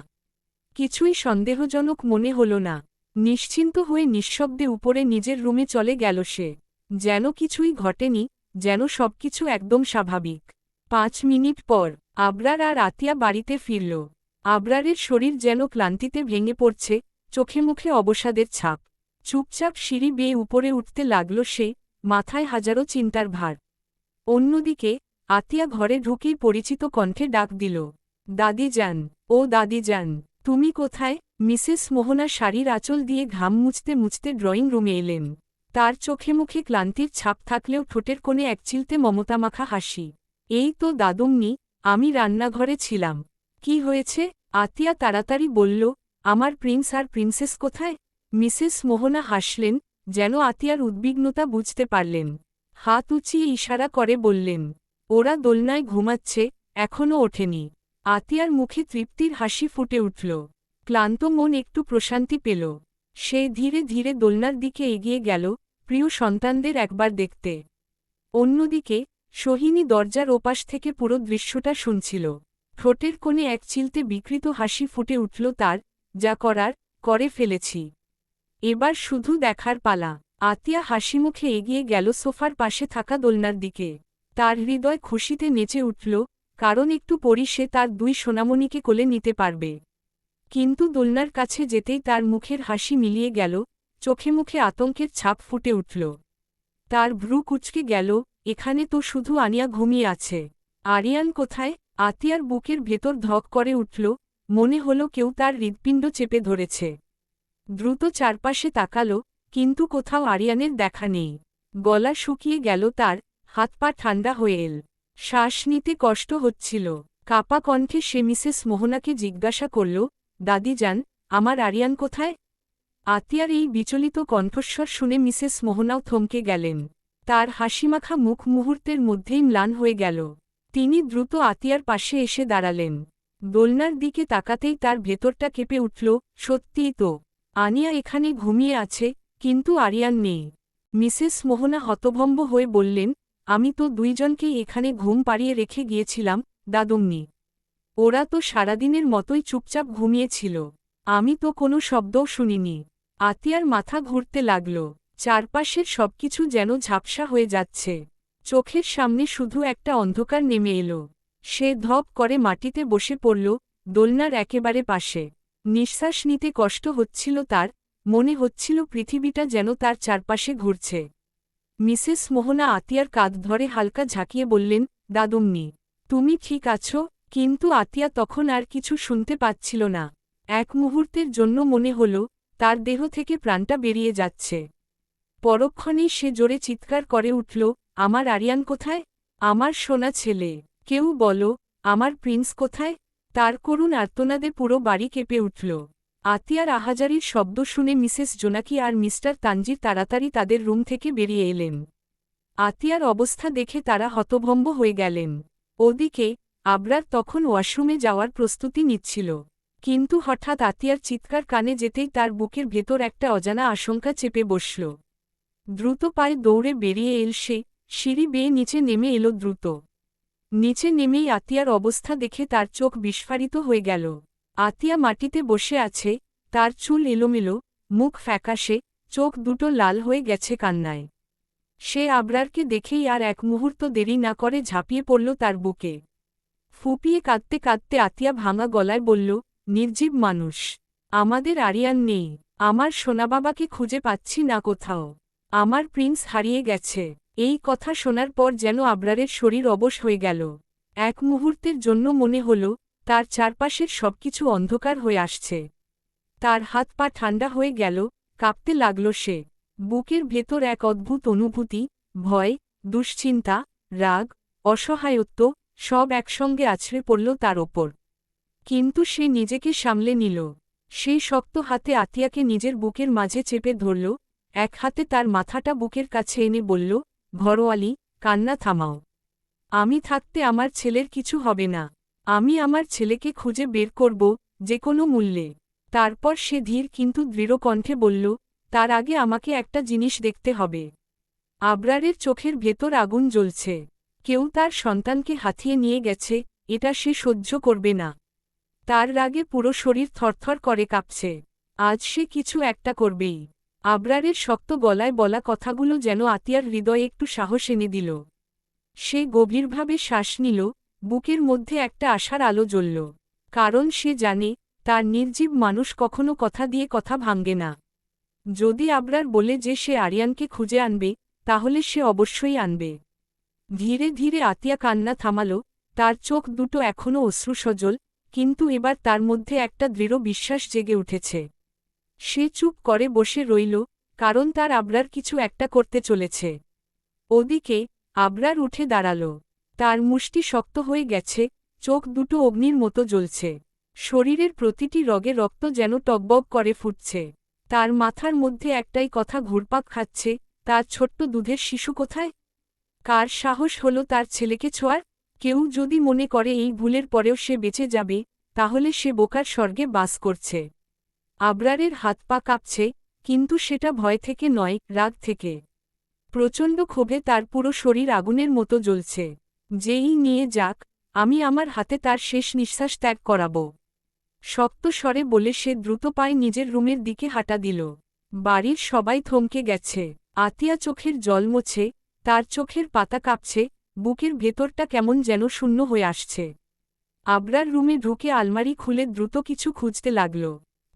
কিছুই সন্দেহজনক মনে হল না। নিশ্চিন্ত হয়ে নিঃশব্দে উপরে নিজের রুমে চলে গেল সে। যেন কিছুই ঘটেনি, যেন সবকিছু একদম স্বাভাবিক। 5 মিনিট পর আবরার আর আতিয়া বাড়িতে ফিরল। আবরারের শরীর যেন ক্লান্তিতে ভেঙে পড়ছে, চোখে মুখে অবসাদের ছাপ। চুপচাপ সিঁড়ি বেয়ে উপরে উঠতে লাগল সে, মাথায় হাজারো চিন্তার ভার। অন্যদিকে আতিয়া ঘরে ঢুকেই পরিচিত কণ্ঠে ডাক দিল, দাদিজান, ও দাদিজান, তুমি কোথায়? মিসেস মোহনা শাড়ির আঁচল দিয়ে ঘাম মুছতে মুছতে ড্রয়িং রুমে এলেন। তার চোখে মুখে ক্লান্তির ছাপ থাকলেও ঠোঁটের কোণে একচিলতে মমতামাখা হাসি। এই তো দাদুমনি, আমি রান্নাঘরে ছিলাম। কি হয়েছে? আতিয়া তাড়াতাড়ি বলল, আমার প্রিন্স আর প্রিন্সেস কোথায়? মিসেস মোহনা হাসলেন, যেন আতিয়ার উদ্বিগ্নতা বুঝতে পারলেন। হাত উঁচিয়ে ইশারা করে বললেন, ওরা দোলনায় ঘুমাচ্ছে, এখনও ওঠেনি। আতিয়ার মুখে তৃপ্তির হাসি ফুটে উঠল। ক্লান্ত মন একটু প্রশান্তি পেল। সে ধীরে ধীরে দোলনার দিকে এগিয়ে গেল, প্রিয় সন্তানদের একবার দেখতে। অন্যদিকে সোহিনী দরজার ওপাশ থেকে পুরো দৃশ্যটা শুনছিল। ঠোঁটের কোণে এক চিলতে বিকৃত হাসি ফুটে উঠল তার, যা করার, করে ফেলেছি। এবার শুধু দেখার পালা। আতিয়া হাসিমুখে এগিয়ে গেল সোফার পাশে থাকা দোলনার দিকে। তার হৃদয় খুশিতে নেচে উঠল, কারণ একটু পরই সে তার 2 সোনামণিকে কোলে নিতে পারবে। কিন্তু দোলনার কাছে যেতেই তার মুখের হাসি মিলিয়ে গেল, চোখে মুখে আতঙ্কের ছাপ ফুটে উঠল। তার ভ্রু কুঁচকে গেল, এখানে তো শুধু আনিয়া ঘুমিয়ে আছে। আরিয়ান কোথায়? আতিয়ার বুকের ভেতর ধক করে উঠল, মনে হলো কেউ তার হৃৎপিণ্ড চেপে ধরেছে। দ্রুত চারপাশে তাকাল, কিন্তু কোথাও আরিয়ানের দেখা নেই। গলা শুকিয়ে গেল তার, হাত পা ঠান্ডা হয়ে এল। শ্বাস নিতে কষ্ট হচ্ছিল। কাপা কণ্ঠে সে মিসেস মোহনাকে জিজ্ঞাসা করল, দাদিজান, আমার আরিয়ান কোথায়? আতিয়ার এই বিচলিত কণ্ঠস্বর শুনে মিসেস মোহনাও থমকে গেলেন। তার হাসিমাখা মুখ মুহূর্তের মধ্যেই ম্লান হয়ে গেল। তিনি দ্রুত আতিয়ার পাশে এসে দাঁড়ালেন। দোলনার দিকে তাকাতেই তার ভেতরটা কেঁপে উঠল, সত্যিই তো, আনিয়া এখানে ঘুমিয়ে আছে, কিন্তু আরিয়ান নেই। মিসেস মোহনা হতভম্ব হয়ে বললেন, আমি তো 2 জনকেই এখানে ঘুম পাড়িয়ে রেখে গিয়েছিলাম, দাদুমনি। ওরা তো সারাদিনের মতোই চুপচাপ ঘুমিয়েছিল। আমি তো কোনো শব্দও শুনিনি। আতিয়ার মাথা ঘুরতে লাগল। চারপাশের সবকিছু যেন ঝাপসা হয়ে যাচ্ছে। চোখের সামনে শুধু একটা অন্ধকার নেমে এলো। সে ধপ করে মাটিতে বসে পড়ল, দোলনার একেবারে পাশে। নিঃশ্বাস নিতে কষ্ট হচ্ছিল তার, মনে হচ্ছিল পৃথিবীটা যেন তার চারপাশে ঘুরছে। মিসেস মোহনা আতিয়ার কাঁধ ধরে হালকা ঝাঁকিয়ে বললেন, দাদুমনি, তুমি ঠিক আছো? কিন্তু আতিয়া তখন আর কিছু শুনতে পাচ্ছিল না। এক মুহূর্তের জন্য মনে হল তার দেহ থেকে প্রাণটা বেরিয়ে যাচ্ছে। পরক্ষণেই সে জোরে চিৎকার করে উঠল, আমার আরিয়ান কোথায়? আমার সোনা ছেলে, কেউ বলো, আমার প্রিন্স কোথায়? তার করুণ আর্তনাদে পুরো বাড়ি কেঁপে উঠল। আতিয়ার আহাজারির শব্দ শুনে মিসেস জোনাকি আর মিস্টার তানজির তাড়াতাড়ি তাদের রুম থেকে বেরিয়ে এলেন। আতিয়ার অবস্থা দেখে তারা হতভম্ব হয়ে গেলেন। ওদিকে আবরার তখন ওয়াশরুমে যাওয়ার প্রস্তুতি নিচ্ছিল। কিন্তু হঠাৎ আতিয়ার চিৎকার কানে যেতেই তার বুকের ভেতর একটা অজানা আশঙ্কা চেপে বসল। দ্রুত পায়ে দৌড়ে বেরিয়ে এল সে, সিঁড়ি বেয়ে নিচে নেমে এলো দ্রুত। নিচে নেমেই আতিয়ার অবস্থা দেখে তার চোখ বিস্ফারিত হয়ে গেল। আতিয়া মাটিতে বসে আছে, তার চুল এলোমেলো, মুখ ফ্যাকাশে, চোখ দুটো লাল হয়ে গেছে কান্নায়। সে আবরারকে দেখেই আর এক মুহূর্ত দেরি না করে ঝাঁপিয়ে পড়ল তার বুকে। ফুপিয়ে কাঁদতে কাঁদতে আতিয়া ভাঙা গলায় বলল, নির্জীব মানুষ, আমাদের আরিয়ান নেই। আমার সোনাবাবাকে খুঁজে পাচ্ছি না কোথাও। আমার প্রিন্স হারিয়ে গেছে। এই কথা শোনার পর যেন আবরারের শরীর অবশ হয়ে গেল। এক মুহূর্তের জন্য মনে হল তার চারপাশের সবকিছু অন্ধকার হয়ে আসছে। তার হাত পা ঠান্ডা হয়ে গেল, কাঁপতে লাগল সে। বুকের ভেতর এক অদ্ভুত অনুভূতি, ভয়, দুশ্চিন্তা, রাগ, অসহায়ত্ব, সব একসঙ্গে আছড়ে পড়ল তার ওপর। কিন্তু সে নিজেকে সামলে নিল। সেই শক্ত হাতে আতিয়াকে নিজের বুকের মাঝে চেপে ধরল, এক হাতে তার মাথাটা বুকের কাছে এনে বলল, ঘরোয়ালি, কান্না থামাও। আমি থাকতে আমার ছেলের কিছু হবে না। আমি আমার ছেলেকে খুঁজে বের করব, যে কোনো মূল্যে। তারপর সে ধীর কিন্তু দৃঢ় কণ্ঠে বলল, তার আগে আমাকে একটা জিনিস দেখতে হবে। আবরারের চোখের ভেতর আগুন জ্বলছে। কেউ তার সন্তানকে হাতিয়ে নিয়ে গেছে, এটা সে সহ্য করবে না। তার রাগে পুরো শরীর থরথর করে কাঁপছে। আজ সে কিছু একটা করবেই। আবরারের শক্ত গলায় বলা কথাগুলো যেন আতিয়ার হৃদয়ে একটু সাহস এনে দিল। সে গভীরভাবে শ্বাস নিল, বুকের মধ্যে একটা আশার আলো জ্বলল। কারণ সে জানে, তার নির্জীব মানুষ কখনো কথা দিয়ে কথা ভাঙে না। যদি আবরার বলে যে সে আরিয়ানকে খুঁজে আনবে, তাহলে সে অবশ্যই আনবে। ধীরে ধীরে আতিয়া কান্না থামাল, তার চোখ দুটো এখনও অশ্রুসজল, কিন্তু এবার তার মধ্যে একটা দৃঢ় বিশ্বাস জেগে উঠেছে। সে চুপ করে বসে রইল, কারণ তার আবরার কিছু একটা করতে চলেছে। ওদিকে আবরার উঠে দাঁড়াল। তার মুষ্টি শক্ত হয়ে গেছে, চোখ দুটো অগ্নির মতো জ্বলছে। শরীরের প্রতিটি রগে রক্ত যেন টগবগ করে ফুটছে। তার মাথার মধ্যে একটাই কথা ঘুরপাক খাচ্ছে, তার ছোট্ট দুধের শিশু কোথায়? কার সাহস হলো তার ছেলেকে ছোঁয়ার? কেউ যদি মনে করে এই ভুলের পরেও সে বেঁচে যাবে, তাহলে সে বোকার স্বর্গে বাস করছে। আবরারের হাত পা কাঁপছে, কিন্তু সেটা ভয় থেকে নয়, রাগ থেকে। প্রচণ্ড ক্ষোভে তার পুরো শরীর আগুনের মতো জ্বলছে। যেই নিয়ে যাক, আমি আমার হাতে তার শেষ নিঃশ্বাস ত্যাগ করাব। শক্ত স্বরে বলে সে দ্রুত পায়ে নিজের রুমের দিকে হাঁটা দিল। বাড়ির সবাই থমকে গেছে। আতিয়া চোখের জল মোছে, তার চোখের পাতা কাঁপছে, বুকের ভেতরটা কেমন যেন শূন্য হয়ে আসছে। আবরার রুমে ঢুকে আলমারি খুলে দ্রুত কিছু খুঁজতে লাগল।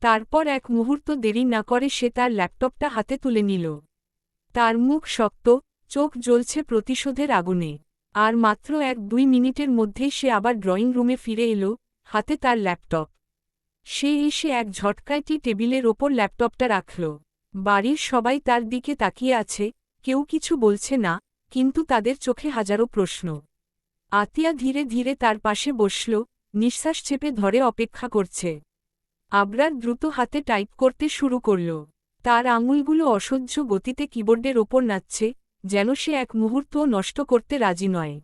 তারপর এক মুহূর্ত দেরি না করে সে তার ল্যাপটপটা হাতে তুলে নিল। তার মুখ শক্ত, চোখ জ্বলছে প্রতিশোধের আগুনে। আর মাত্র 1-2 মিনিটের মধ্যেই সে আবার ড্রয়িং রুমে ফিরে এলো, হাতে তার ল্যাপটপ। সে এসে এক ঝটকায় টেবিলের ওপর ল্যাপটপটা রাখল। বাড়ির সবাই তার দিকে তাকিয়ে আছে, কেউ কিছু বলছে না, কিন্তু তাদের চোখে হাজারো প্রশ্ন। আতিয়া ধীরে ধীরে তার পাশে বসল, নিঃশ্বাস চেপে ধরে অপেক্ষা করছে। আবরার দ্রুত হাতে টাইপ করতে শুরু করল। তার আঙুলগুলো অসহ্য গতিতে কিবোর্ডের ওপর নাচছে, যেন সে এক মুহূর্তও নষ্ট করতে রাজি নয়।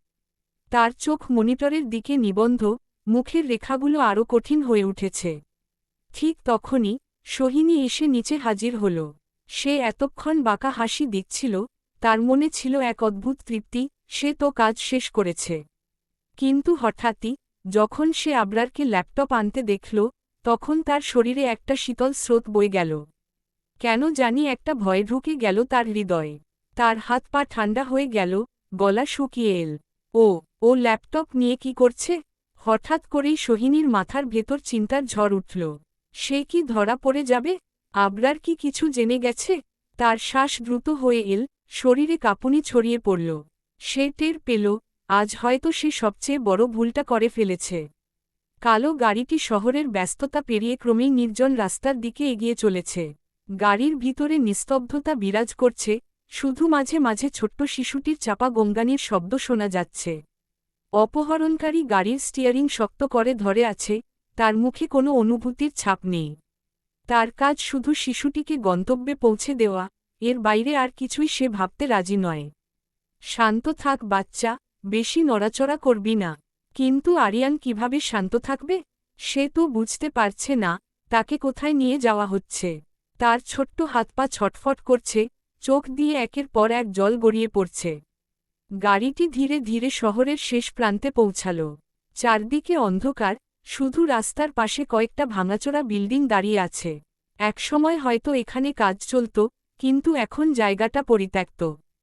তার চোখ মনিটরের দিকে নিবন্ধ, মুখের রেখাগুলো আরও কঠিন হয়ে উঠেছে। ঠিক তখনই সোহিনী এসে নিচে হাজির হল। সে এতক্ষণ বাঁকা হাসি দিচ্ছিল, তার মনে ছিল এক অদ্ভুত তৃপ্তি, সে তো কাজ শেষ করেছে। কিন্তু হঠাৎই, যখন সে আবরারকে ল্যাপটপ আনতে দেখল, তখন তার শরীরে একটা শীতল স্রোত বয়ে গেল। কেন জানি একটা ভয় ঢুকে গেল তার হৃদয়ে। তার হাত পা ঠান্ডা হয়ে গেল, গলা শুকিয়ে এল। ও ল্যাপটপ নিয়ে কি করছে? হঠাৎ করেই সোহিনীর মাথার ভেতর চিন্তার ঝড় উঠল। সে কি ধরা পড়ে যাবে? আবরার কি কিছু জেনে গেছে? তার শ্বাস দ্রুত হয়ে এল, শরীরে কাঁপুনি ছড়িয়ে পড়ল। সে টের পেল, আজ হয়তো সে সবচেয়ে বড় ভুলটা করে ফেলেছে। কালো গাড়িটি শহরের ব্যস্ততা পেরিয়ে ক্রমেই নির্জন রাস্তার দিকে এগিয়ে চলেছে। গাড়ির ভিতরে নিস্তব্ধতা বিরাজ করছে, শুধু মাঝে মাঝে ছোট্ট শিশুটির চাপা গঙ্গানির শব্দ শোনা যাচ্ছে। অপহরণকারী গাড়ির স্টিয়ারিং শক্ত করে ধরে আছে, তার মুখে কোনো অনুভূতির ছাপ নেই। তার কাজ শুধু শিশুটিকে গন্তব্যে পৌঁছে দেওয়া, এর বাইরে আর কিছুই সে ভাবতে রাজি নয়। শান্ত থাক বাচ্চা, বেশি নড়াচড়া করবি না। কিন্তু আরিয়ান কিভাবে শান্ত থাকবে? সে তো বুঝতে পারছে না তাকে কোথায় নিয়ে যাওয়া হচ্ছে। তার ছোট্ট হাত পা ছটফট করছে, চোখ দিয়ে একের পর এক জল গড়িয়ে পড়ছে। গাড়িটি ধীরে ধীরে শহরের শেষ প্রান্তে পৌঁছাল। চারদিকে অন্ধকার, শুধু রাস্তার পাশে কয়েকটা ভাঙাচোরা বিল্ডিং দাঁড়িয়ে আছে। একসময় হয়তো এখানে কাজ চলত, কিন্তু এখন জায়গাটা পরিত্যক্ত।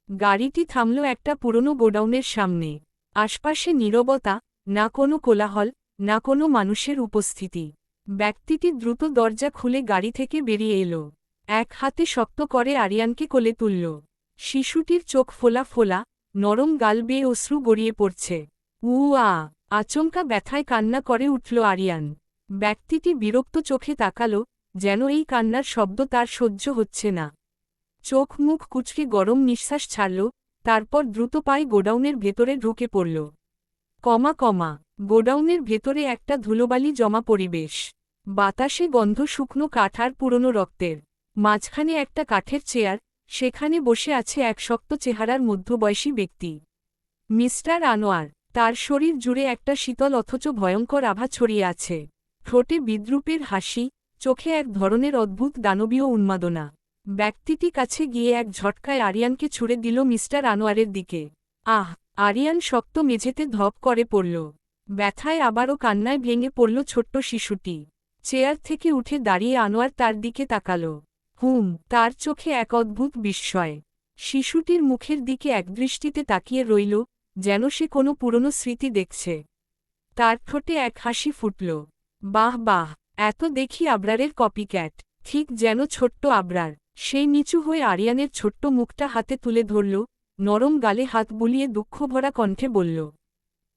গাড়িটি থামল একটা পুরনো গোডাউনের সামনে। আশপাশে নীরবতা, না কোনো কোলাহল, না কোনো মানুষের উপস্থিতি। ব্যক্তিটি দ্রুত দরজা খুলে গাড়ি থেকে বেরিয়ে এলো। এক হাতে শক্ত করে আরিয়ানকে কোলে তুলল। শিশুটির চোখ ফোলা ফোলা, নরম গাল বেয়ে অশ্রু গড়িয়ে পড়ছে। উয়া! আচমকা ব্যথায় কান্না করে উঠল আরিয়ান। ব্যক্তিটি বিরক্ত চোখে তাকালো, যেন এই কান্নার শব্দ তার সহ্য হচ্ছে না। চোখ মুখ কুঁচকে গরম নিঃশ্বাস ছাড়ল, তারপর দ্রুত পায়ে গোডাউনের ভেতরে ঢুকে পড়ল। গোডাউনের ভেতরে একটা ধুলোবালি জমা পরিবেশ। বাতাসে গন্ধ শুকনো কাঠ আর পুরনো রক্তের। মাঝখানে একটা কাঠের চেয়ার, সেখানে বসে আছে এক শক্ত চেহারার মধ্যবয়সী ব্যক্তি। মিস্টার আনোয়ার। তার শরীর জুড়ে একটা শীতল অথচ ভয়ঙ্কর আভা ছড়িয়ে আছে। ঠোঁটে বিদ্রূপের হাসি, চোখে এক ধরনের অদ্ভুত দানবীয় উন্মাদনা। ব্যক্তিটি কাছে গিয়ে এক ঝটকায় আরিয়ানকে ছুড়ে দিল মিস্টার আনোয়ারের দিকে। আহ! আরিয়ান শক্ত মেঝেতে ধপ করে পড়ল। ব্যথায় আবারও কান্নায় ভেঙে পড়ল ছোট্ট শিশুটি। চেয়ার থেকে উঠে দাঁড়িয়ে আনোয়ার তার দিকে তাকাল। তার চোখে এক অদ্ভুত বিস্ময়। শিশুটির মুখের দিকে একদৃষ্টিতে তাকিয়ে রইল, যেন সে কোনো পুরনো স্মৃতি দেখছে। তার ঠোঁটে এক হাসি ফুটল। বাহ বাহ, এত দেখি আবরারের কপিক্যাট, ঠিক যেন ছোট্ট আবরার। সেই নিচু হয়ে আরিয়ানের ছোট্ট মুখটা হাতে তুলে ধরল, নরম গালে হাত বুলিয়ে দুঃখভরা কণ্ঠে বলল,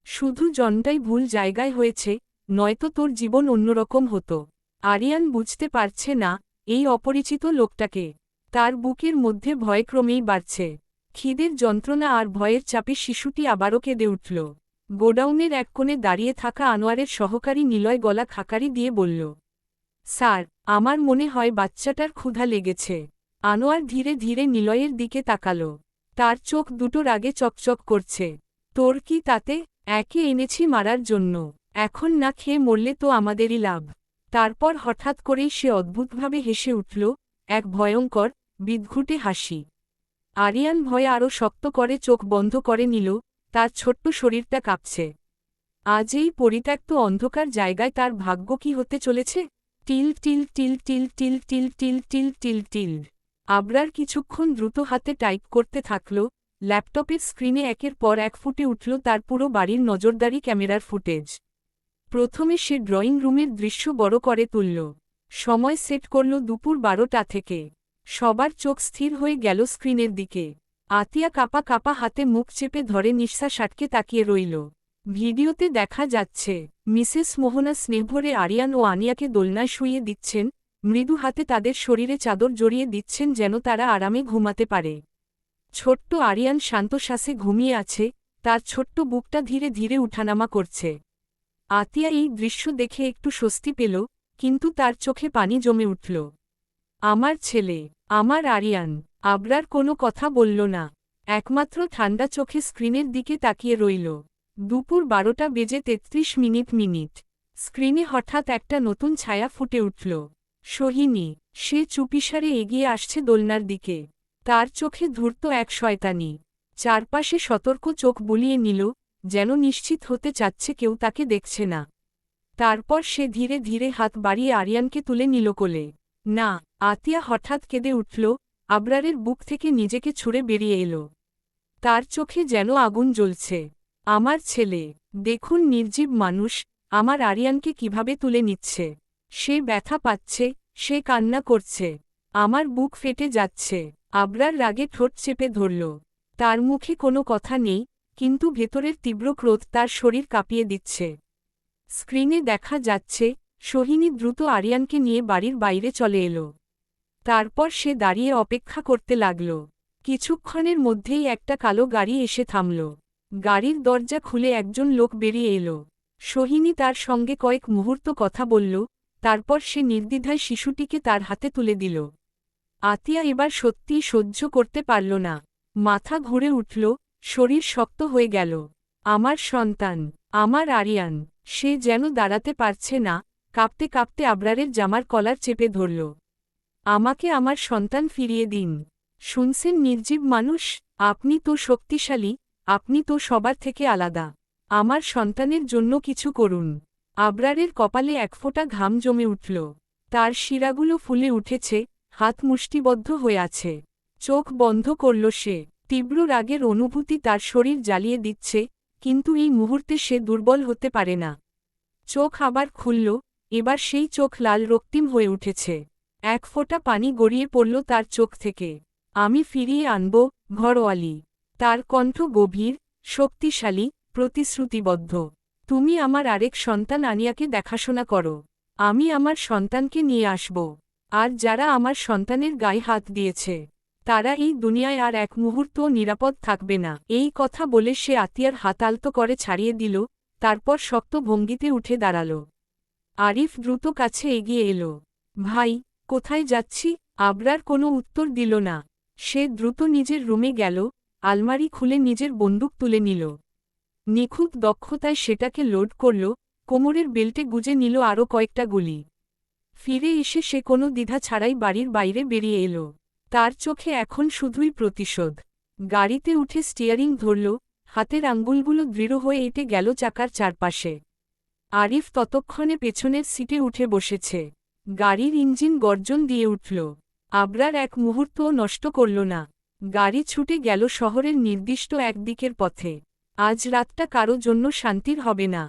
শুধু জনটাই ভুল জায়গায় হয়েছে, নয়তো তোর জীবন অন্যরকম হতো। আরিয়ান বুঝতে পারছে না এই অপরিচিত লোকটাকে। তার বুকের মধ্যে ভয় ক্রমেই বাড়ছে। খিদের যন্ত্রণা আর ভয়ের চাপে শিশুটি আবারও কেঁদে উঠল। গোডাউনের এক কোণে দাঁড়িয়ে থাকা আনোয়ারের সহকারী নিলয় গলা খাকারি দিয়ে বলল, স্যার, আমার মনে হয় বাচ্চাটার ক্ষুধা লেগেছে। আনোয়ার ধীরে ধীরে নিলয়ের দিকে তাকাল। তার চোখ দুটো রাগে চকচক করছে। তোর কি তাতে? একে এনেছি মারার জন্য, এখন না খেয়ে মরলে তো আমাদেরই লাভ। তারপর হঠাৎ করেই সে অদ্ভুতভাবে হেসে উঠল, এক ভয়ঙ্কর, বিদঘুটে হাসি। আরিয়ান ভয়ে আরও শক্ত করে চোখ বন্ধ করে নিল, তার ছোট্ট শরীরটা কাঁপছে। আজ এই পরিত্যক্ত অন্ধকার জায়গায় তার ভাগ্য কি হতে চলেছে? Till till till till till till till till till till. Abrar কিছুক্ষণ দ্রুত হাতে টাইপ করতে থাকল। ল্যাপটপের স্ক্রিনে একের পর এক ফুটে উঠল তার পুরো বাড়ির নজরদারি ক্যামেরার ফুটেজ। প্রথমে সে ড্রয়িং রুমের দৃশ্য বড় করে তুলল। সময় সেট করল দুপুর 12টা থেকে। সবার চোখ স্থির হয়ে গেল স্ক্রিনের দিকে। আতিয়া কাপা কাপা হাতে মুখ চেপে ধরে নিঃশ্বাস আটকে তাকিয়ে রইল। ভিডিওতে দেখা যাচ্ছে মিসেস মোহনা স্নেহভরে আরিয়ান ও আনিয়াকে দোলনায় শুইয়ে দিচ্ছেন, মৃদু হাতে তাদের শরীরে চাদর জড়িয়ে দিচ্ছেন যেন তারা আরামে ঘুমাতে পারে। ছোট্ট আরিয়ান শান্ত শ্বাসে ঘুমিয়ে আছে, তার ছোট্ট বুকটা ধীরে ধীরে উঠানামা করছে। আতিয়া এই দৃশ্য দেখে একটু স্বস্তি পেল, কিন্তু তার চোখে পানি জমে উঠল। আমার ছেলে, আমার আরিয়ান। আবরার কোনো কথা বলল না, একমাত্র ঠান্ডা চোখে স্ক্রিনের দিকে তাকিয়ে রইল। দুপুর 12টা বেজে 33 মিনিট। স্ক্রিনে হঠাৎ একটা নতুন ছায়া ফুটে উঠল। সোহিনী। সে চুপিসারে এগিয়ে আসছে দোলনার দিকে। তার চোখে ধূর্ত এক শয়তানি। চারপাশে সতর্ক চোখ বুলিয়ে নিল, যেন নিশ্চিত হতে চাচ্ছে কেউ তাকে দেখছে না। তারপর সে ধীরে ধীরে হাত বাড়িয়ে আরিয়ানকে তুলে নিল কোলে। না! আতিয়া হঠাৎ কেঁদে উঠল, আবরারের বুক থেকে নিজেকে ছুঁড়ে বেরিয়ে এলো। তার চোখে যেন আগুন জ্বলছে। আমার ছেলে, দেখুন নির্জীব মানুষ, আমার আরিয়ানকে কিভাবে তুলে নিচ্ছে। সে ব্যথা পাচ্ছে, সে কান্না করছে। আমার বুক ফেটে যাচ্ছে। আবরার রাগে ঠোঁট চেপে ধরল। তার মুখে কোনো কথা নেই, কিন্তু ভেতরের তীব্র ক্রোধ তার শরীর কাঁপিয়ে দিচ্ছে। স্ক্রিনে দেখা যাচ্ছে, সোহিনী দ্রুত আরিয়ানকে নিয়ে বাড়ির বাইরে চলে এলো। তারপর সে দাঁড়িয়ে অপেক্ষা করতে লাগল। কিছুক্ষণের মধ্যেই একটা কালো গাড়ি এসে থামল। গাড়ির দরজা খুলে একজন লোক বেরিয়ে এলো। সোহিনী তার সঙ্গে কয়েক মুহূর্ত কথা বলল, তারপর সে নির্দ্বিধায় শিশুটিকে তার হাতে তুলে দিল। আতিয়া এবার সত্যিই সহ্য করতে পারল না। মাথা ঘুরে উঠল, শরীর শক্ত হয়ে গেল। আমার সন্তান, আমার আরিয়ান। সে যেন দাঁড়াতে পারছে না, কাঁপতে কাঁপতে আবরারের জামার কলার চেপে ধরল। আমাকে আমার সন্তান ফিরিয়ে দিন। শুনছেন নির্জীব মানুষ, আপনি তো শক্তিশালী, আপনি তো সবার থেকে আলাদা। আমার সন্তানের জন্য কিছু করুন। আবরারের কপালে এক ফোঁটা ঘাম জমে উঠল। তার শিরাগুলো ফুলে উঠেছে, হাত মুষ্টিবদ্ধ হয়ে আছে। চোখ বন্ধ করল সে। তীব্র রাগের অনুভূতি তার শরীর জ্বালিয়ে দিচ্ছে, কিন্তু এই মুহূর্তে সে দুর্বল হতে পারে না। চোখ আবার খুলল, এবার সেই চোখ লাল রক্তিম হয়ে উঠেছে। এক ফোঁটা পানি গড়িয়ে পড়ল তার চোখ থেকে। আমি ফিরিয়ে আনব, ঘরোয়ালি। তার কণ্ঠ গভীর, শক্তিশালী, প্রতিশ্রুতিবদ্ধ। তুমি আমার আরেক সন্তান আনিয়াকে দেখাশোনা করো। আমি আমার সন্তানকে নিয়ে আসব। আর যারা আমার সন্তানের গায়ে হাত দিয়েছে, তারা এই দুনিয়ায় আর এক মুহূর্তও নিরাপদ থাকবে না। এই কথা বলে সে আতিয়ার হাত আলতো করে ছাড়িয়ে দিল, তারপর শক্ত ভঙ্গিতে উঠে দাঁড়াল। আরিফ দ্রুত কাছে এগিয়ে এলো। ভাই, কোথায় যাচ্ছি? আবরার কোনো উত্তর দিল না। সে দ্রুত নিজের রুমে গেল, আলমারি খুলে নিজের বন্দুক তুলে নিল। নিখুঁত দক্ষতায় সেটাকে লোড করল, কোমরের বেল্টে গুজে নিল আরও কয়েকটা গুলি। ফিরে এসে সে কোনো দ্বিধা ছাড়াই বাড়ির বাইরে বেরিয়ে এলো। তার চোখে এখন শুধুই প্রতিশোধ। গাড়িতে উঠে স্টিয়ারিং ধরল, হাতের আঙ্গুলগুলো দৃঢ় হয়ে এঁটে গেল চাকার চারপাশে। আরিফ ততক্ষণে পেছনের সিটে উঠে বসেছে। গাড়ির ইঞ্জিন গর্জন দিয়ে উঠল। আবরার এক মুহূর্তও নষ্ট করল না। গাড়ি ছুটে গেল শহরের নির্দিষ্ট একদিকের পথে। আজ রাতটা কারো জন্য শান্তির হবে না।